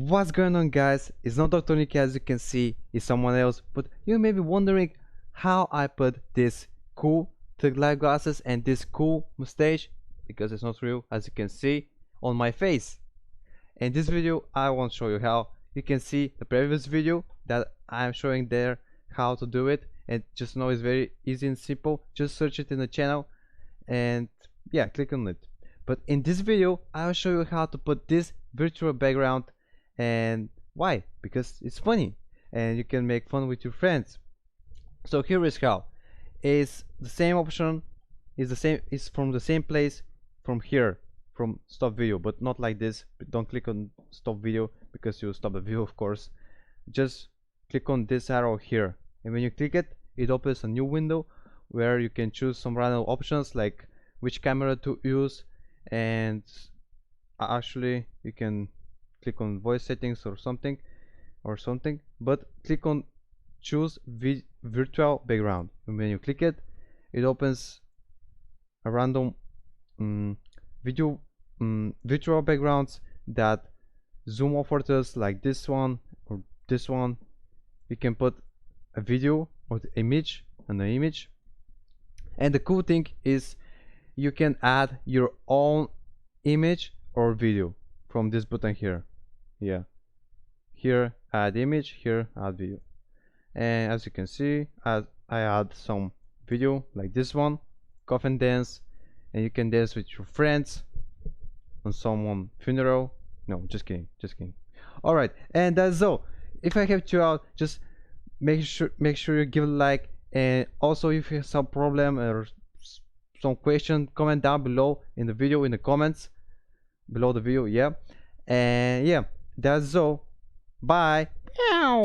What's going on, guys? It's not Dr. Niki, as you can see, it's someone else, but you may be wondering how I put this cool thick light glasses and this cool mustache, because it's not real, as you can see, on my face. In this video I won't show you how. You can see the previous video that I'm showing there how to do it, and just know it's very easy and simple. Just search it in the channel and yeah, click on it. But in this video I'll show you how to put this virtual background. And why? Because it's funny and you can make fun with your friends. So here is how. Is the same option, is from the same place, from here, from stop video, but not like this. Don't click on stop video because you'll stop the video, of course. Just click on this arrow here, and when you click it, it opens a new window where you can choose some random options like which camera to use, and actually you can click on voice settings or something, but click on choose virtual background, and when you click it, it opens a random virtual backgrounds that zoom offers us, like this one or this one. You can put a video or the image and an image, and the cool thing is you can add your own image or video from this button here. Yeah, here add image, here add video, and as you can see, I add some video like this one, coffin dance, and you can dance with your friends on someone funeral. No, just kidding. All right, and that's all. If I helped you out, just make sure you give a like, and also if you have some problem or some question, comment down below in the video, in the comments below the video. Yeah, and yeah, that's all. Bye.